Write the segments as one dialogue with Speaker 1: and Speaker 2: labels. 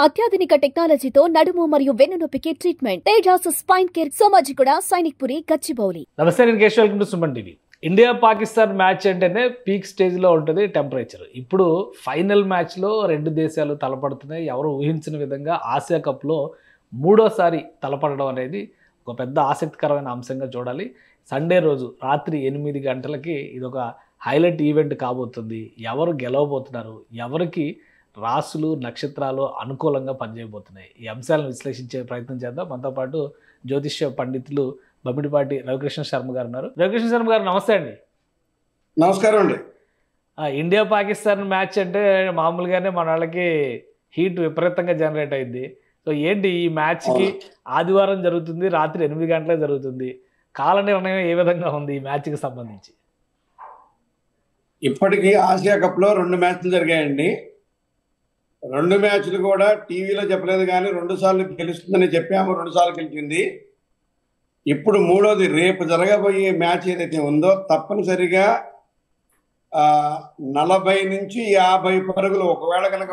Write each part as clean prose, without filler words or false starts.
Speaker 1: అత్యాధునిక టెక్నాలజీతో నడుము మరియు వెన్నునొప్పికి treatment. Tejas spine care, Somajiguda, Sainikpuri, Gachibowli.
Speaker 2: నమస్తే, నేను Keshav. Welcome to Suman TV. India Pakistan match అంటేనే పీక్ స్టేజ్లో ఉంటుంది టెంపరేచర్. ఇప్పుడు ఫైనల్ మ్యాచ్లో రెండు దేశాలు తలపడుతున్నాయి. ఎవరు ఊహించిన విధంగా ఆసియా కప్లో మూడోసారి తలపడడం అనేది ఒక పెద్ద ఆసక్తికరమైన అంశంగా చూడాలి. సండే రోజు రాత్రి 8 గంటలకి ఇదొక హైలైట్ ఈవెంట్ కాబోతుంది. ఎవరు గెలవబోతున్నారు, ఎవరికి రాసులు నక్షత్రాలు అనుకూలంగా పనిచేయబోతున్నాయి, ఈ అంశాలను విశ్లేషించే ప్రయత్నం చేద్దాం. మనతో పాటు జ్యోతిష్య పండితులు బమ్మిడిపాటి రవికృష్ణ శర్మ గారు ఉన్నారు. రవికృష్ణ శర్మ గారు, నమస్తే అండి.
Speaker 3: నమస్కారం అండి.
Speaker 2: ఇండియా పాకిస్తాన్ మ్యాచ్ అంటే మామూలుగానే మన వాళ్ళకి హీట్ విపరీతంగా జనరేట్ అయింది. సో ఏంటి ఈ మ్యాచ్కి ఆదివారం జరుగుతుంది, రాత్రి 8 గంటలకు జరుగుతుంది. కాల నిర్ణయం ఏ విధంగా ఉంది ఈ మ్యాచ్కి సంబంధించి?
Speaker 3: ఇప్పటికీ ఆసియా కప్లో 2 మ్యాచ్లు జరిగాయండి. 2 మ్యాచ్లు కూడా టీవీలో చెప్పలేదు, కానీ 2 సార్లు గెలుస్తుందని చెప్పాము. 2 సార్లు గెలిచింది. ఇప్పుడు మూడోది రేపు జరగబోయే మ్యాచ్ ఏదైతే ఉందో తప్పనిసరిగా 40 నుంచి 50 పరుగులు, ఒకవేళ కనుక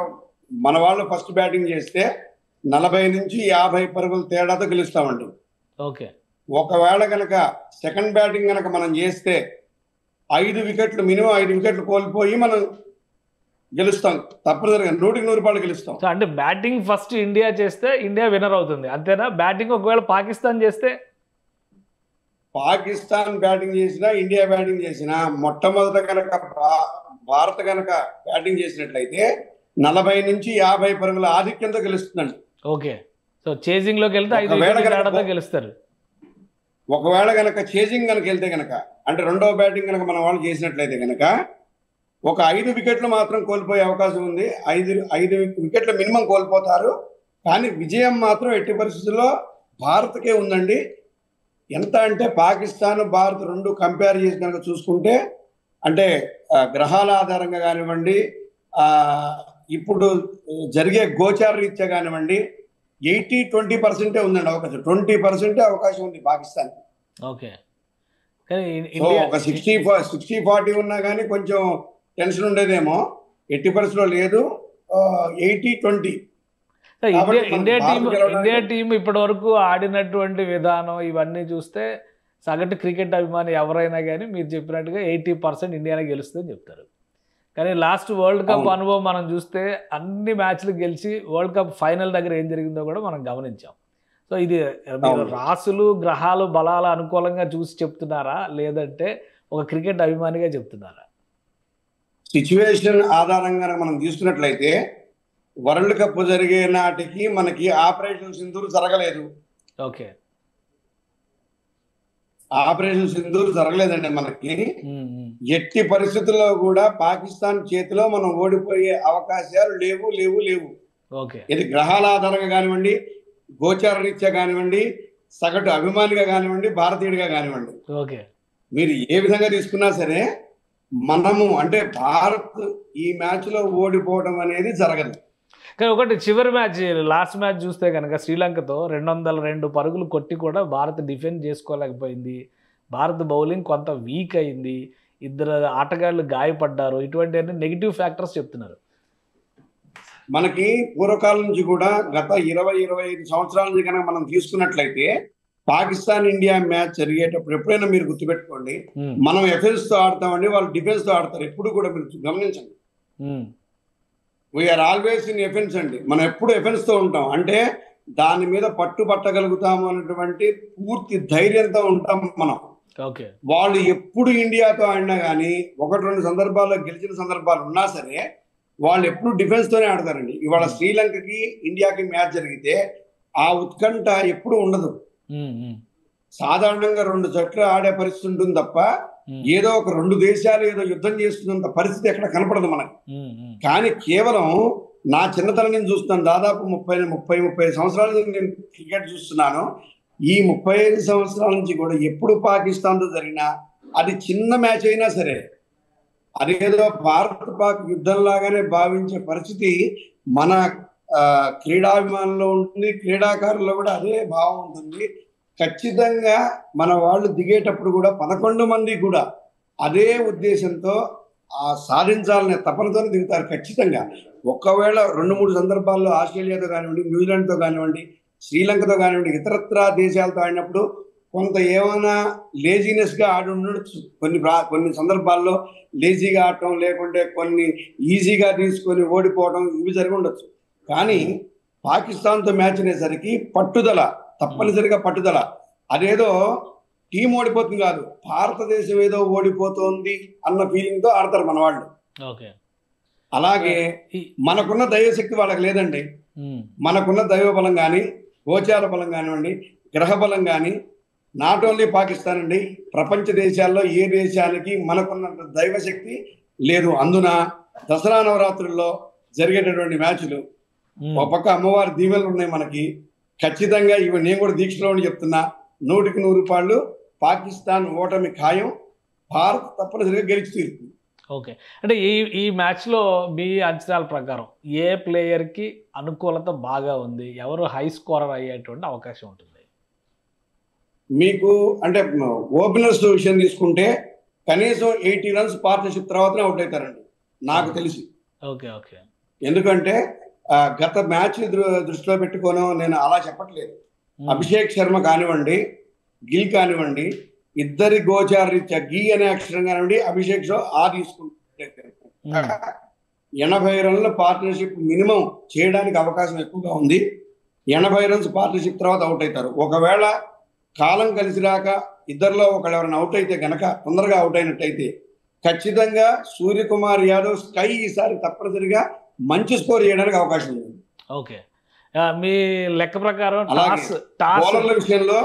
Speaker 3: మన వాళ్ళు ఫస్ట్ బ్యాటింగ్ చేస్తే 40 నుంచి 50 పరుగులు తేడాతో గెలుస్తామండి.
Speaker 2: ఓకే.
Speaker 3: ఒకవేళ కనుక సెకండ్ బ్యాటింగ్ కనుక మనం చేస్తే 5 వికెట్లు, మినిమం 5 వికెట్లు కోల్పోయి మనం గెలుస్తాం. తప్పనిసరిగా 100కి 100 గెలుస్తాం.
Speaker 2: సో అంటే బ్యాటింగ్ ఫస్ట్ ఇండియా చేస్తే ఇండియా విన్నర్ అవుతుంది, అంతేనా? బ్యాటింగ్ ఒకవేళ పాకిస్తాన్ చేస్తే,
Speaker 3: పాకిస్తాన్ బ్యాటింగ్ చేసినా ఇండియా బ్యాటింగ్ చేసినా మొట్టమొదట కనుక భారత్ కనుక బ్యాటింగ్ చేసినట్లయితే 40 నుంచి 50 పరుగుల ఆధిక్యంతో గెలుస్తుందండి.
Speaker 2: ఓకే. సో చేజింగ్ లోకి వెళ్తే 5 వికెట్లతో గెలుస్తారు.
Speaker 3: ఒకవేళ కనుక చేజింగ్ కనుక వెళ్తే కనుక, అంటే రెండవ బ్యాటింగ్ కనుక మన వాళ్ళు చేసినట్లయితే కనుక ఒక 5 వికెట్లు మాత్రం కోల్పోయే అవకాశం ఉంది. 5 వికెట్లు మినిమం కోల్పోతారు. కానీ విజయం మాత్రం ఎట్టి పరిస్థితుల్లో భారత్కే ఉందండి. ఎంత అంటే పాకిస్తాన్, భారత్ 2 కంపేర్ చేసి కనుక చూసుకుంటే, అంటే గ్రహాల ఆధారంగా కానివ్వండి, ఇప్పుడు జరిగే గోచార రీత్యా కానివ్వండి, 80-20% ఉందండి అవకాశం. 20% అవకాశం ఉంది పాకిస్తాన్.
Speaker 2: ఓకే.
Speaker 3: ఒక 60-40 ఉన్నా కానీ కొంచెం టెన్షన్ ఉండేదేమో. ఎట్టి పరిస్థితిలో లేదు. 80-20.
Speaker 2: ఇండియా టీం ఇప్పటి వరకు ఆడినటువంటి విధానం ఇవన్నీ చూస్తే సగటు క్రికెట్ అభిమాని ఎవరైనా కానీ మీరు చెప్పినట్టుగా 80% ఇండియానే గెలుస్తుందని చెప్తారు. కానీ లాస్ట్ వరల్డ్ కప్ అనుభవం మనం చూస్తే అన్ని మ్యాచ్లు గెలిచి వరల్డ్ కప్ ఫైనల్ దగ్గర ఏం జరిగిందో కూడా మనం గమనించాం. సో ఇది మీరు రాసులు గ్రహాలు బలాల అనుకూలంగా చూసి చెప్తున్నారా, లేదంటే ఒక క్రికెట్ అభిమానిగా చెప్తున్నారా?
Speaker 3: సిచ్యువేషన్ ఆధారంగా మనం తీసుకున్నట్లయితే వరల్డ్ కప్ జరిగే నాటికి మనకి ఆపరేషన్ సింధూర్ జరగలేదు.
Speaker 2: ఓకే.
Speaker 3: ఆపరేషన్ సింధూర్ జరగలేదండి మనకి. ఎట్టి పరిస్థితుల్లో కూడా పాకిస్తాన్ చేతిలో మనం ఓడిపోయే అవకాశాలు లేవు.
Speaker 2: ఓకే.
Speaker 3: ఇది గ్రహాల ఆధారంగా కానివ్వండి, గోచార రీత్యా కానివ్వండి, సగటు అభిమానిగా కానివ్వండి, భారతీయుడిగా కానివ్వండి,
Speaker 2: ఓకే,
Speaker 3: మీరు ఏ విధంగా తీసుకున్నా సరే మనము అంటే భారత్ ఈ మ్యాచ్ లో ఓడిపోవడం అనేది జరగదు.
Speaker 2: కానీ ఒకటి, చివరి మ్యాచ్ లాస్ట్ మ్యాచ్ చూస్తే కనుక శ్రీలంకతో 202 పరుగులు కొట్టి కూడా భారత్ డిఫెండ్ చేసుకోలేకపోయింది. భారత్ బౌలింగ్ కొంత వీక్ అయింది. 2 ఆటగాళ్ళు గాయపడ్డారు. ఇటువంటి నెగిటివ్ ఫ్యాక్టర్స్ చెప్తున్నారు.
Speaker 3: మనకి పూర్వకాలం నుంచి కూడా గత 20-25 సంవత్సరాల నుంచి కనుక మనం తీసుకున్నట్లయితే పాకిస్తాన్ ఇండియా మ్యాచ్ జరిగేటప్పుడు ఎప్పుడైనా మీరు గుర్తుపెట్టుకోండి, మనం ఎఫెన్స్ తో ఆడతామండి, వాళ్ళు డిఫెన్స్ తో ఆడతారు. ఎప్పుడు కూడా మీరు గమనించండి, వీఆర్ ఆల్వేస్ ఇన్ ఎఫెన్స్ అండి. మనం ఎప్పుడు ఎఫెన్స్ తో ఉంటాం. అంటే దాని మీద పట్టుబట్టగలుగుతాము అనేటువంటి పూర్తి ధైర్యంతో ఉంటాం మనం. వాళ్ళు ఎప్పుడు ఇండియాతో ఆడినా కానీ 1-2 సందర్భాల్లో గెలిచిన సందర్భాలు ఉన్నా సరే వాళ్ళు ఎప్పుడు డిఫెన్స్ తోనే ఆడతారండి. ఇవాళ శ్రీలంకకి ఇండియాకి మ్యాచ్ జరిగితే ఆ ఉత్కంఠ ఎప్పుడు ఉండదు. సాధారణంగా 2 జట్లు ఆడే పరిస్థితి ఉంటుంది తప్ప ఏదో ఒక 2 దేశాలు ఏదో యుద్ధం చేస్తున్నంత పరిస్థితి ఎక్కడ కనపడదు మనకి. కానీ కేవలం నా చిన్నతనం నుంచి చూస్తున్నాను, దాదాపు 30 సంవత్సరాల నుంచి నేను క్రికెట్ చూస్తున్నాను. ఈ 35 సంవత్సరాల నుంచి కూడా ఎప్పుడు పాకిస్తాన్తో జరిగినా అది చిన్న మ్యాచ్ అయినా సరే అదేదో భారత్ పాక్ యుద్ధం లాగానే భావించే పరిస్థితి మన క్రీడాభిమానుల్లో ఉంటుంది. క్రీడాకారుల్లో కూడా అదే భావం ఉంటుంది. ఖచ్చితంగా మన వాళ్ళు దిగేటప్పుడు కూడా 11 మంది కూడా అదే ఉద్దేశంతో ఆ సాధించాలనే తపనతోనే దిగుతారు ఖచ్చితంగా. ఒకవేళ 2-3 సందర్భాల్లో ఆస్ట్రేలియాతో కానివ్వండి, న్యూజిలాండ్తో కానివ్వండి, శ్రీలంకతో కానివ్వండి, ఇతరత్రా దేశాలతో ఆడినప్పుడు కొంత ఏమైనా లేజినెస్గా ఆడి ఉండొచ్చు. కొన్ని సందర్భాల్లో లేజీగా ఆడటం, లేకుంటే కొన్ని ఈజీగా తీసుకొని ఓడిపోవడం ఇవి జరిగి ఉండొచ్చు. కానీ పాకిస్తాన్తో మ్యాచ్ అనేసరికి పట్టుదల, తప్పనిసరిగా పట్టుదల. అదేదో టీం ఓడిపోతుంది కాదు, భారతదేశం ఏదో ఓడిపోతుంది అన్న ఫీలింగ్తో ఆడతారు మన వాళ్ళు. అలాగే మనకున్న దైవశక్తి వాళ్ళకి లేదండి. మనకున్న దైవ బలం కానీ, గోచార బలం కానివ్వండి, గ్రహ బలం కానీ, నాట్ ఓన్లీ పాకిస్తాన్ అండి, ప్రపంచ దేశాల్లో ఏ దేశానికి మనకున్న దైవశక్తి లేదు. అందున దసరా నవరాత్రుల్లో జరిగేటటువంటి మ్యాచ్లు ఒక పక్క అమ్మవారి దీవెనలు ఉన్నాయి మనకి. ఖచ్చితంగా ఇవి నేను కూడా దీక్షలో ఉండి చెప్తున్నా, 100కి 100 రూపాయలు పాకిస్తాన్ ఓటమి ఖాయం, భారత్ తప్పనిసరిగా గెలిచి తీరుతుంది.
Speaker 2: ఓకే, అంటే ఈ మ్యాచ్లో మీ అంచనాల ప్రకారం ఏ ప్లేయర్కి అనుకూలత బాగా ఉంది, ఎవరు హై స్కోరర్ అయ్యేటువంటి అవకాశం ఉంటుంది?
Speaker 3: మీకు అంటే ఓపెనర్స్ విషయం తీసుకుంటే కనీసం 80 రన్స్ పార్ట్నర్షిప్ తర్వాతనే అవుట్ అవుతారండి నాకు తెలిసి.
Speaker 2: ఓకే ఓకే,
Speaker 3: ఎందుకంటే గత మ్యాచ్ దృష్టిలో పెట్టుకోను నేను అలా చెప్పట్లేదు. అభిషేక్ శర్మ కానివ్వండి, గిల్ కానివ్వండి, ఇద్దరి గోచార రీత్యా గీ అనే అక్షరం కానివ్వండి, అభిషేక్ షో తీసుకుంటే 80 రన్ల పార్ట్నర్షిప్ మినిమం చేయడానికి అవకాశం ఎక్కువగా ఉంది. 80 రన్స్ పార్ట్నర్షిప్ తర్వాత అవుట్ అవుతారు. ఒకవేళ కాలం కలిసి రాక ఇద్దరిలో ఒకళ్ళు ఎవరైనా అవుట్ అయితే గనక, తొందరగా అవుట్ అయినట్టయితే ఖచ్చితంగా సూర్యకుమార్ యాదవ్ స్కై ఈసారి తప్పనిసరిగా మంచి స్కోర్ చేయడానికి అవకాశం ఉంది.
Speaker 2: ఓకే, మీ లెక్క ప్రకారం
Speaker 3: బౌలర్ల విషయంలో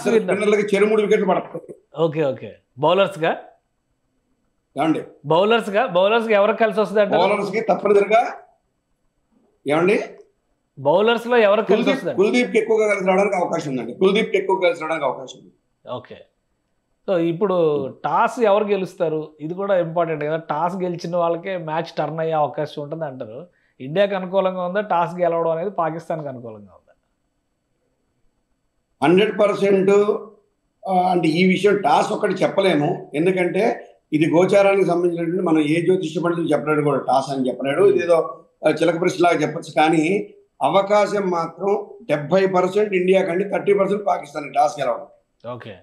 Speaker 3: స్పిన్నర్లకి 3 వికెట్లు పడతాయి.
Speaker 2: ఓకే ఓకే, బౌలర్స్ గా ఎవరికి కలిసి వస్తుంది అంటే
Speaker 3: బౌలర్స్ కి తప్పనిసరిగా ఏమండి
Speaker 2: బౌలర్స్ లో ఎవరికి కలిసి వస్తుంది?
Speaker 3: కుల్దీప్ ఎక్కువగా కలిసి రావడానికి అవకాశం ఉందండి. అవకాశం ఉంది.
Speaker 2: ఓకే, సో ఇప్పుడు టాస్ ఎవరు గెలుస్తారు ఇది కూడా ఇంపార్టెంట్ కదా. టాస్ గెలిచిన వాళ్ళకే మ్యాచ్ టర్న్ అయ్యే అవకాశం ఉంటుంది అంటారు. ఇండియాకి అనుకూలంగా ఉందా టాస్ గెలవడం అనేది, పాకిస్తాన్కి అనుకూలంగా ఉందా?
Speaker 3: 100% అంటే ఈ విషయం టాస్ ఒక్కటి చెప్పలేము. ఎందుకంటే ఇది గోచారానికి సంబంధించినటువంటి మనం ఏ జ్యోతిష్య పండితులు చెప్పలేడు కూడా, టాస్ అని చెప్పలేడు. ఇదేదో చిలక ప్రశ్నలాగా చెప్పచ్చు. కానీ అవకాశం మాత్రం 70% ఇండియా కంటే 30% పాకిస్తాన్ టాస్ గెలవడం.
Speaker 2: ఓకే,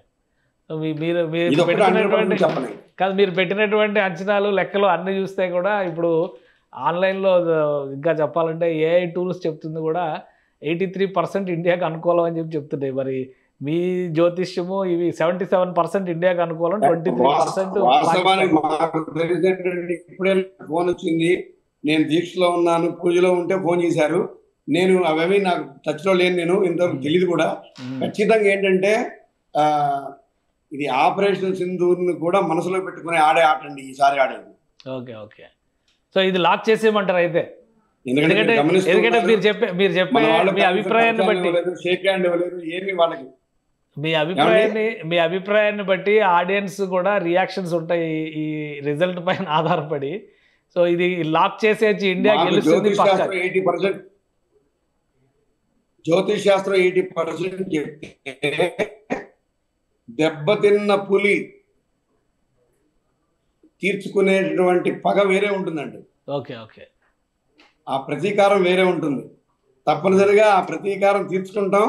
Speaker 2: మీరు పెట్టినటువంటి అంచనాలు లెక్కలు అన్ని చూస్తే కూడా ఇప్పుడు ఆన్లైన్లో ఇంకా చెప్పాలంటే ఏఐ టూల్స్ చెప్తుంది కూడా 83% ఇండియాకి అనుకూలం అని చెప్తున్నాయి. మరి మీ జ్యోతిష్యము ఇవి 77% ఇండియాకి అనుకూలం, 23%.
Speaker 3: ఇప్పుడే ఫోన్ వచ్చింది, నేను దీక్షలో ఉన్నాను, పూజలో ఉంటే ఫోన్ చేశారు. నేను అవేమి నాకు టచ్లో లేను, నేను ఇంతవరకు తెలియదు కూడా. ఖచ్చితంగా ఏంటంటే ఇది ఆపరేషన్ సింధూర్ని కూడా మనసులో పెట్టుకుని ఆడే ఆట అండి ఈసారి ఆడేది.
Speaker 2: ఓకే ఓకే, సో ఇది లాక్ చేసేయమంటారు అయితే? ఎందుకంటే మీరు చెప్పే మీ అభిప్రాయాన్ని బట్టి,
Speaker 3: షేక్ హ్యాండ్ ఇవ్వలేదు ఏమి వాళ్ళకి,
Speaker 2: మీ అభిప్రాయాన్ని బట్టి ఆడియన్స్ కూడా రియాక్షన్స్ ఉంటాయి ఈ రిజల్ట్ పైన ఆధారపడి. సో ఇది లాక్ చేసేసి ఇండియా గెలుస్తుంది.
Speaker 3: జ్యోతిష్ శాస్త్రం 80% చెప్తే దెబ్బతిన్న పులి తీర్చుకునేటువంటి పగ వేరే ఉంటుందండి.
Speaker 2: ఓకే ఓకే,
Speaker 3: ఆ ప్రతీకారం వేరే ఉంటుంది. తప్పనిసరిగా ఆ ప్రతీకారం తీర్చుకుంటాం,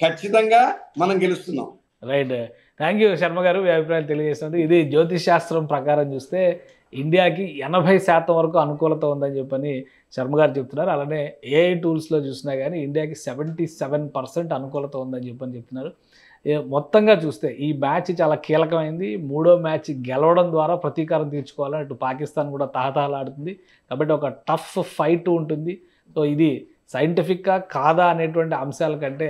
Speaker 3: ఖచ్చితంగా మనం గెలుస్తున్నాం.
Speaker 2: రైట్, థ్యాంక్ యూ శర్మ గారు, మీ అభిప్రాయాలు తెలియజేస్తున్నారు. ఇది జ్యోతిష్ శాస్త్రం ప్రకారం చూస్తే ఇండియాకి 80% వరకు అనుకూలత ఉందని చెప్పని శర్మ గారు చెప్తున్నారు. అలానే ఏఐ టూల్స్లో చూసినా కానీ ఇండియాకి 77% అనుకూలత ఉందని చెప్తున్నారు. మొత్తంగా చూస్తే ఈ మ్యాచ్ చాలా కీలకమైంది. 3వ మ్యాచ్ గెలవడం ద్వారా ప్రతీకారం తీర్చుకోవాలని అటు పాకిస్తాన్ కూడా తహతహలాడుతుంది. కాబట్టి ఒక టఫ్ ఫైట్ ఉంటుంది. సో ఇది సైంటిఫిక్గా కాదా అనేటువంటి అంశాల కంటే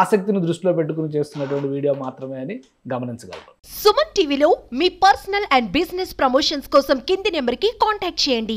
Speaker 2: ఆసక్తిని దృష్టిలో పెట్టుకుని చేస్తున్నటువంటి వీడియో మాత్రమే అని గమనించగలరు.
Speaker 4: సుమన్ టీవీలో మీ పర్సనల్ అండ్ బిజినెస్ ప్రమోషన్స్ కోసం కింది నెంబర్కి కాంటాక్ట్ చేయండి.